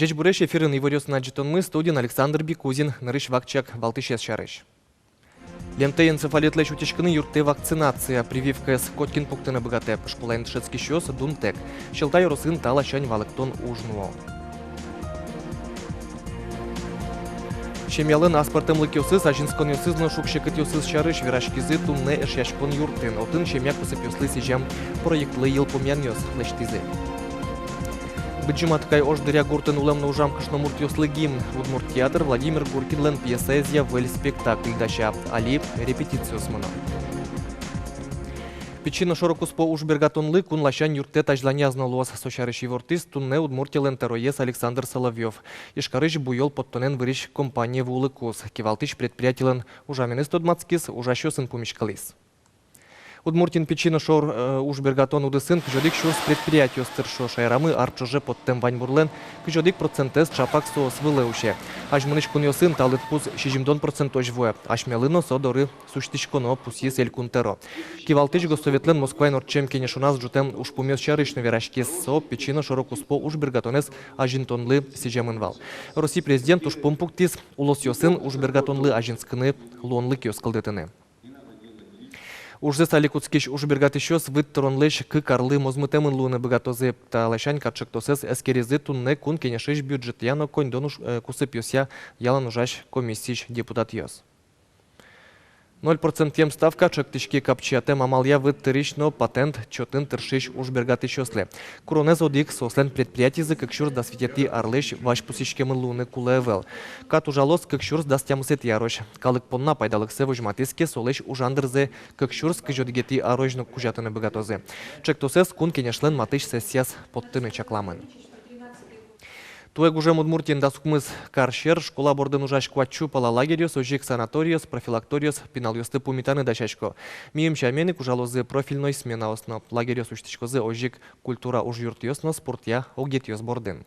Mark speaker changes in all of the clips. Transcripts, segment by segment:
Speaker 1: Жеч буреш эфирын иварёсына житонмы студиян Александр Бикузин, нырыш вакчак Балтышес шарыш. Лемте энцефалитлы шутишканы юрты вакцинация, прививка с Коткин пуктына богате, школайн шецкий щёс дунтек. Щелтай росын тала шань валыктон ужнуо. Шемялын аспортым лыкёсыз, ажинскон ёсызно шукшекыт ёсыз шарыш вирашкизы тунне эшяшкон юртын. Отын шемяк пысып ёслы сижам проектлы елпумян ёс лештизы. Быджиматкай ождыря гуртын улемна ужам кышномурт ёслы гимн. Удмурт театр Владимир Гуркинлен пьесезия вэль спектакль даща. Али репетицию смына. Печина шорокуспо ужбергатонлы кун лащан юрте тажланязно луас сошарыш евортист тунне удмуртилен тероес Александр Соловьев. Ишкарыш буйол подтонен вырыш компания вулыкус. Кивалтыш предприятилен ужаменес тодмацкис ужащосын пумишкалис. Удмуртин печина шор ужбергатон удысын кжодик шос предприятие стыршо шайрамы арчоже подтем ваньбурлен кжодик процентес чапак соос вылеуше. Ажмыныш кун ёсын талыт пуз шижимдон процентож вуэ. Ашмелыно содоры суштишконо пусис элькунтеро. Кивалтыш госсоветлен Москвайн орчем кенешуназ жутем ушпумес чарыш наверашкес со печина шорокуспо ужбергатонес ажинтонлы сижемынвал. Россий президент ушпум пуктис улос ёсын ужбергатонлы ажинскыны лонлы кёскалдетыны. Ужзе саликутскиш ужбергатышёс вытторонлеш к карлы мозмутемын луны богатозе талашань катшыктосес эскерезы тунне кун кенешиш бюджет яно конь кусып ёся ялан ужаш комиссич депутат ёс. 0% ставка чыктышки капчатем амалия вытторишно патент чотын тыршиш ужбергатышёсле. Куронез одик сослен предприятизы кыкшур дасвитети арлеш ваш пусишкемын луны кулевел. Кат ужалос кыкшурс дастямысет ярош. Калык понна пайдалыксе вожматиске солеш ужандырзе кыкшурс кыжодгети арожно кужатыны богатозе. Чыктосес кун кенешлен матыш сессияс подтыны чакламын. Туэг уже Удмуртин дасукмыз каршер, школа бордын ужаш квачу пала лагерьос, ожик санаториос, профилакториос, пиналюсты пумитаны дачашко. Мием чаменик ужалозы профильной смена осно, лагерьос уштичкозы ожик культура уж юртиосно, спортя огетиос бордын.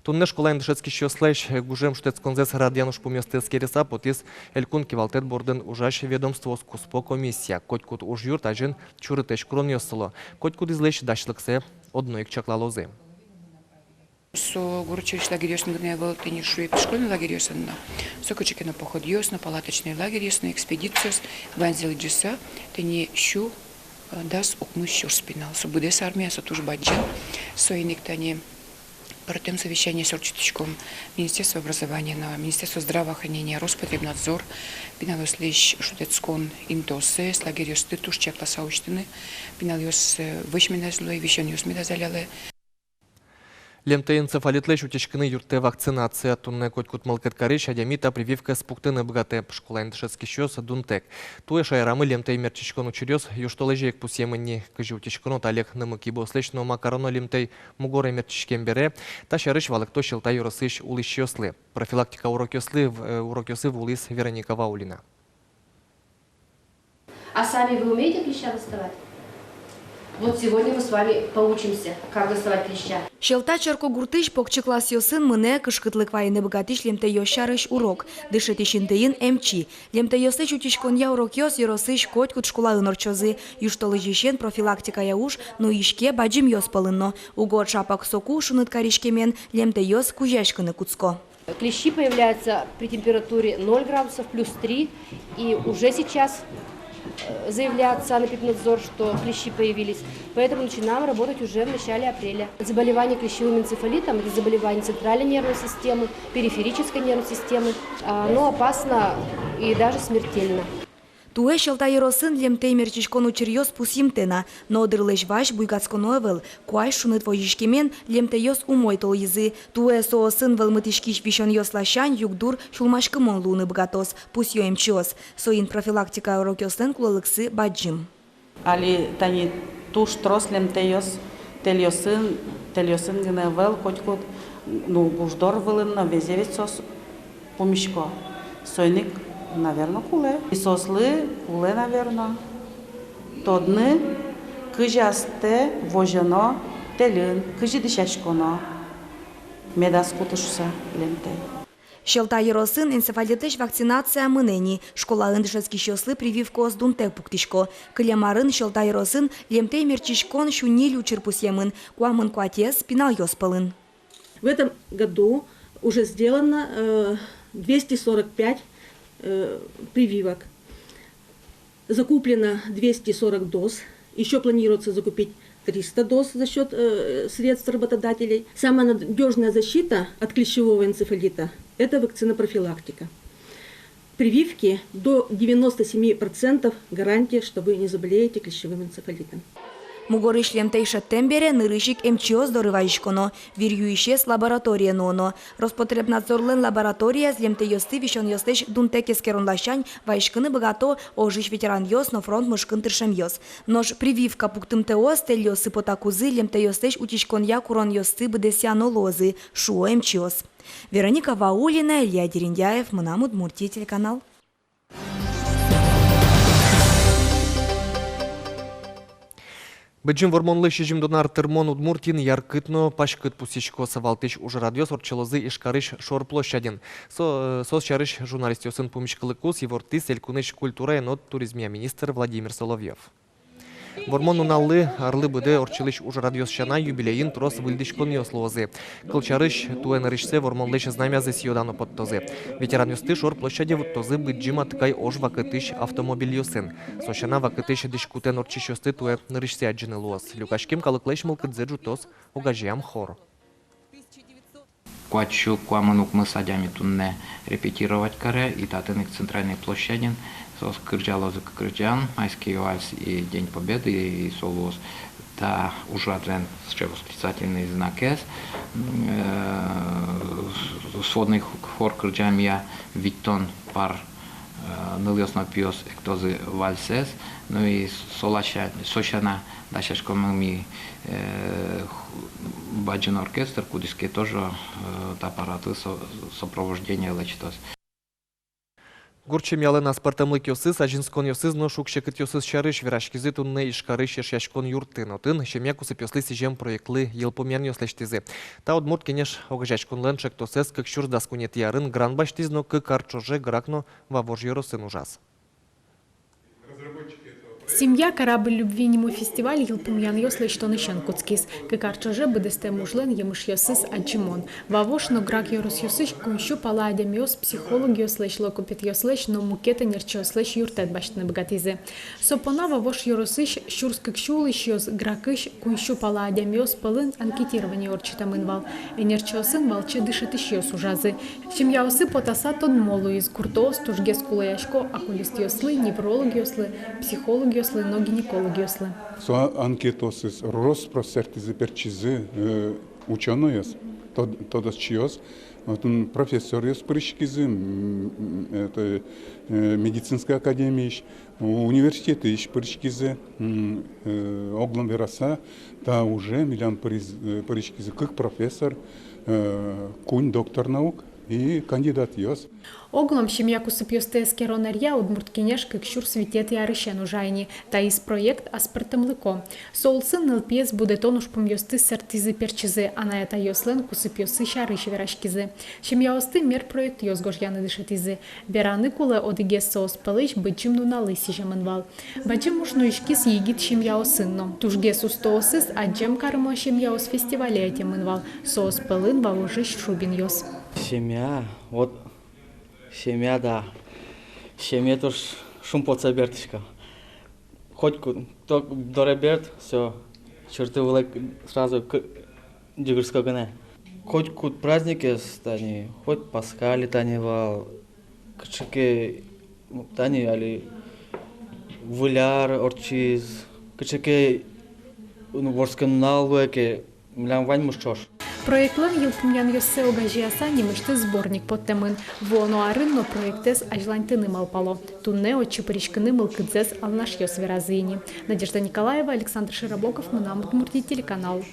Speaker 1: Тунне школайн дышецкий щослэш гужем штецконзес радиануш пуместес кереса потис элькун кивалтет бордын ужаш ведомство скуспо комиссия. Котькут уж юрт ажин чурытеш крон ёсыло. Котькут излеш дашлыксе одноик чаклалозы.
Speaker 2: Со горчевич лагерь ёсна был тенишуе пешкольный лагерь ёсна. Со кочекено поход ёсна, палаточный лагерь ёсна, экспедициос, ванзил джиса, тени щу дас укмыш щур спинал. Со будес армия, со туж баджин, со иник тани протем совещание с орчиточком Министерства образования, на Министерство здравоохранения, Роспотребнадзор, пинал ёс лишь шутецкон интосы, с лагерь ёс тытуш чакла саучтыны, пинал ёс вышмене злой, вещен ёс медазалялы.
Speaker 1: Лемте энцефалитлеш утечканы юрте вакцинация тунне котькут малкаткарыш адямита прививка с пуктыны богате школайн дышецкий щёс дунтек. Туэ шайрамы лемте мерчичкон учерёс юштолежек пусемынни кыжи утечконо талек нымыки бослешно макароно лемтей мугоре мерчичкен бере ташарыш валыкто щелтай юрысыш улыш ёслы. Профилактика урок ёсы в улис Вероника Ваулина.
Speaker 3: А сами вы умеете клеща доставать? Вот сегодня мы с вами поучимся, как доставать клеща.
Speaker 4: Щелта чарко гуртыш покчы класс ёсын мыне кышкытлык вайны богатыш лемте ёшарыш урок. Дышет ишинтыйын эмчи. Лемте ёсыш утишкон я урок ёс ёросыш котькут школаын орчозы. Юштолы жишен профилактика яуш, но ишке баджим ёс полынно. Угод шапак соку шуныт каришкемен лемте ёс кужешкыны куцко.
Speaker 3: Клещи появляются при температуре 0 градусов плюс 3. И уже сейчас заявляет Санэпиднадзор, что клещи появились. Поэтому начинаем работать уже в начале апреля. Заболевание клещевым энцефалитом – это заболевание центральной нервной системы, периферической нервной системы. Оно опасно и даже смертельно.
Speaker 4: Туэ щелтай росын лемтей мерчичкон учерьёс пусимтена, но дырлеш ваш буйгацконоевел, куай шуны твоишкемен лемтейос умой толйызы. Туэ соосын вэлмытишкиш вишон ёс лащань югдур шулмашкымон луны богатос, пусть ёем чёс. Соин профилактика урок ёслен кулалыксы баджим.
Speaker 5: Али тани туш трос лемтейос тельёсын гневел котькут гуждор вылынна везевец сос помешко. Сойник наверное, куле. И сослы, куле, наверное. Тодны, кыжасте, вожено, телин, кыжи дышачконо. Медас кутышуса лемте.
Speaker 4: Щелта еросын энцефалитыш вакцинация мынени. Школа ындышецки щослы прививку с дунтек пуктишко. Кылямарын щелта еросын лемтей мерчишкон шунилю черпусемын. Куамын куатес пинал йоспалын.
Speaker 6: В этом году уже сделано 245 прививок. Закуплено 240 доз. Еще планируется закупить 300 доз за счет средств работодателей. Самая надежная защита от клещевого энцефалита – это вакцинопрофилактика. Прививки до 97% гарантия, что вы не заболеете клещевым энцефалитом.
Speaker 4: Мугориш лемтей шаттембере нырышик МЧО здороваишконо, вирюишес лаборатория ноно. Роспотребнадзорлен лаборатория з лемтей йости вишон йостеш дунтекес керунлащань ваишкыны богато ожиш ветеран йос, но фронт мышкын тыршем йос. Нож прививка пуктым тео стель йосы потакузы лемтей йостеш утичкон я курон йосты бдесяно лозы, шуо МЧОс. Вероника Ваулина, Илья Дерендяев, Мунам Удмуртия, телеканал.
Speaker 1: Беджим вормонлы шижим донар термон Удмуртин яркытно пашкыт пусичко савалтыш уже радиос орчелозы ишкарыш шор площадин. Сос чарыш журналист йосын помещкалы кус евортис элькуныш культура и нот туризмия министр Владимир Соловьев. Вормон уналлы арлы быды орчелыш уже радиос шана юбилейин трос выльдышкон йослозы. Кылчарыш туэнырышсе вормонлыш знамязы сиодано подтозы. Ветеран юсты шор площади тозы быджима ткай ож вакытыш автомобиль йосын. Сошана вакытыш дышкутен орчиш йосты туэнырышсе аджины луаз. Люкашким калыклайш мылкыдзеджу тоз угажиам хор.
Speaker 7: Куачу куаманук мы садями тунне репетировать каре и татыник центральной площади. Сос кырджалозы кырджан, майский вальс и День Победы и солос. Та ужадрен с восклицательный знак С. Сводный хор кырджамия Виттон пар ныльосно пьес эктозы вальсес. Ну и сошана дашешкомами баджин оркестр, кудиски тоже аппараты сопровождения лечтос.
Speaker 1: Гурчем ялына спартамлык йосыз, ажинскон йосыз, но шукшекыт йосыз чарыш вирашкизы тунне ишкарыш яшкон юртын. Отын шемя кусып йослы сижем проектлы елпомян йослештизы. Та удмурт кенеш огажачкон лэншек тосез кык шур даскунет ярын гран баштиз, но кык арчоже гракно вавож йоросын ужас.
Speaker 8: Семья «Корабль любви» нему фестиваль Елпумьян Йослы что нищен куцкис. Кыкарчоже быдесте мужлен емыш йосыс аджимон. Вавош но грак йорус йосыш кунщу паладям йос психолог йослыш локупит йослыш но мукета нерчо слыш юртет баштны богатизе. Сопона вавош йорусыш щурскик щулыш йос гракыш кунщу паладям йос пылын анкетирование орчитам инвал. И нерчо сын волче дышетыш йос ужазы. Семья осы потаса тон молу из куртос тужге скулаяшко акулист йослы, невролог йослы, психолог йослы, но гинеколог йослы.
Speaker 9: Со анкетосыз рос просертизы перчизы ученыйыз, тодос чиос, профессор йос прышкизы, это медицинская академия, университет ищ прышкизы, оглом вераса, та уже миллион прышкизы, как профессор, кунь доктор наук и кандидат йос.
Speaker 8: Оглом семья кусып йостес керонерья удмурт кенеш кык щур свитет ярышен ужайни, та из проект аспартымлыко. Солсын нылпез будетон ушпум йосты сертизы перчизы, а на это йослен кусып йосы шарыш верашкизы. Семья осты мер проект йозгош яны дышетизы. Бераны куле одигес соос пылыш бычым нуналы сижемынвал. Бачым уж нуишкис егит семья осынно. Тужгес устоосыз аджем карымо семья ос фестивале этемынвал. Соос пылын вавожиш шубин йос.
Speaker 10: Семья, вот семья, да. Семья тоже шум подсобертышка. Хоть кто дореберт, все, черты вылек сразу к дюгерского гне. Хоть кут праздники стани, хоть паскали таневал, кчеке тани али вуляр орчиз, кчеке ворскан налвеке млям вань мушчош.
Speaker 8: Проектлен Елпумьян йоссе огажиаса немышты сборник под темын. Воно арынно проектес ажлантыны малпало. Тунне отчы паришканы мылкыдзес алнаш йос веразыни. Надежда Николаева, Александр Широбоков, Мунам Удмуртия, телеканал.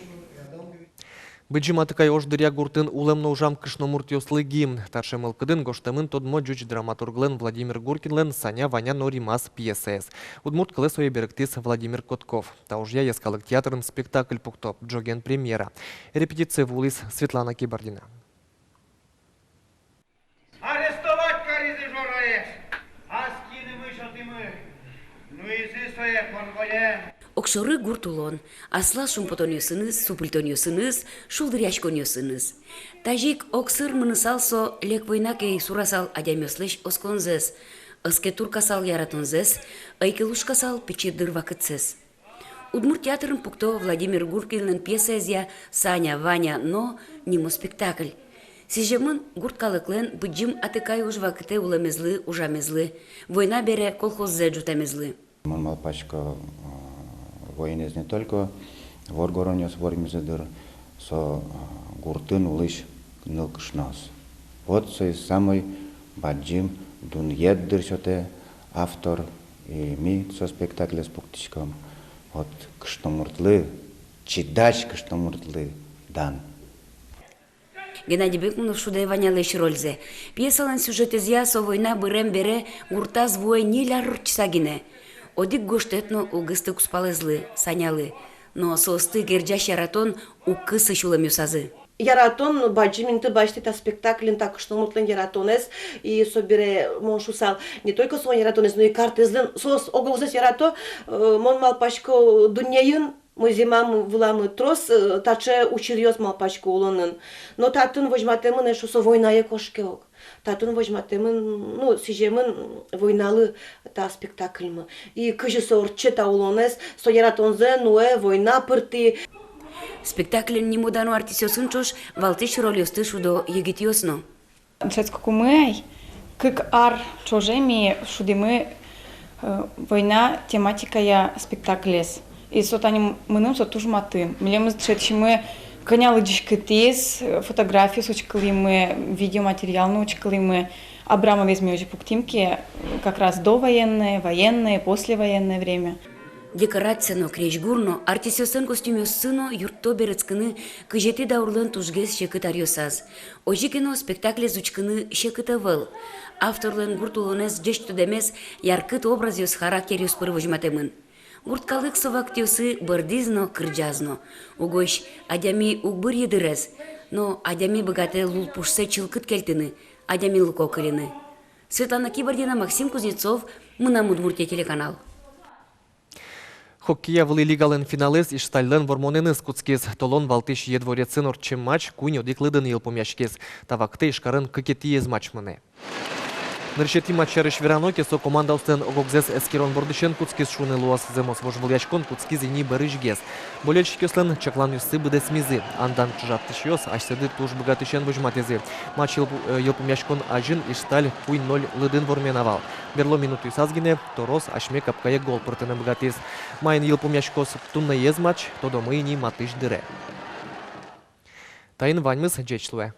Speaker 1: Быджим атыкай ождыря гуртын улемно ужам кышномурт йослы гимн. Тарше мылкыдын гоштемын тодмо джуч драматурглен Владимир Гуркинлен Саня Ваня Норимас пьесес. Удмурт кылыс беректис Владимир Котков. Та ужья яскалык театрын спектакль пуктоп джоген премьера. Репетиция вулис Светлана Кибардина.
Speaker 11: Арестовать каризы жораеш, а скины мы, что ты мы. Ну и сы свои конвоя.
Speaker 12: Окшоры гуртулон, асла шумпотоньосыныз, супыльтоньосыныз, шулдыряшконьосыныз. Тажик оксыр мынысалсо лек войнаке сурасал адямёслеш осконзес, ыске туркасал яратонзес, айкелушкасал печедыр вакытсес. Удмурт театрын пукто Владимир Гуркинын пьесезя «Саня, Ваня, но» нимо спектакль. Сижемын гурткалыклен быджим атыкай уж вакыте улемезлы, ужамезлы. Война бере колхоззе жутамезлы.
Speaker 13: Мон малпачка военез не только воргоронёс вормизедыр, со гуртын улыш нылкышнас. Вот сой самый баджим дун еддыр шоте автор и ми со спектакля с пуктичком. Вот кыштомуртлы, чидач кыштомуртлы дан.
Speaker 12: Геннадий Бекманов шудай ванялыш рользе. Пьесалан сюжетезя со война бырем бере гуртаз вой ниляр чсагине. Одик гоштетно угысты куспалызлы, санялы. Но соосты герджаш яратон укысы шуламюсазы.
Speaker 14: Яратон баджиминты баштита спектаклин так что мутлен яратонес и собере мон шусал не только сон яратонес, но и картезлен сос оголзес ярато мон малпашко дуньяйын мы зимам вуламы трос таче учирьёс малпашко улонын. Но татын возьматемын шусо войнае кошкеок. Татын возьматемын, ну, сижемын войналы та спектакльмы. И кыжысо орчета улонес, со яратонзе, нуэ, война пырты.
Speaker 12: Спектаклен не мудану артисёсын чош валтыш ролёсты шудо егитёсно.
Speaker 15: Чецко мы, как ар чожеми шудемы война тематика я спектаклес. И сотани мыным сотуж маты. Милемыз чечимы коняли дишкетис, фотографии сучкали мы, видеоматериал научкали мы. Абрама везьми уже пуктимки как раз довоенное, военное, послевоенное время.
Speaker 12: Декорацияно кречгурно, артисёсын костюмёсыно юртто берецкыны кыжети даурлын тужгес шекыт арьосаз. Ожикино спектакле зучкыны шекыта выл. Авторлын гуртулонес жешто демес яркыт образ ёс характер ёс пырвожматемын. Гурткалык совактёсы бардизно кырджазно. Угош адями угбыр едырез, но адями богате лул пушсе чылкыт келтыны, адями луко кылыны. Светлана Кибардина, Максим Кузнецов, Мына Удмуртия телеканал.
Speaker 1: Хоккея вылы лигалын финалез иштайлын вормоненыз куцкез. Толон валтыш едворецын орчым матч кунь одиклыдын ел помяшкез. Тавакты ишкарын кыкетиез матч мыне. Ныршети матчары швераноке со команда устен огогзес эскерон бордышен куцкез шуны луас земос вожвылячкон куцкез ини барыжгез. Болельщик ёслен чаклан юсы быде смизы. Андан чужаттыш ёс, ашседы туж богатышен вожматезы. Матч ел помяшкон ажин ишталь куй 0 лыдын vorменавал. Берло минуту сазгине, торос ашме капкае гол пыртыны богатез. Майын ел помяшкос тунна ез матч, тодо мыйни матыш дыре. Тайын ваньмыз джечлуэ.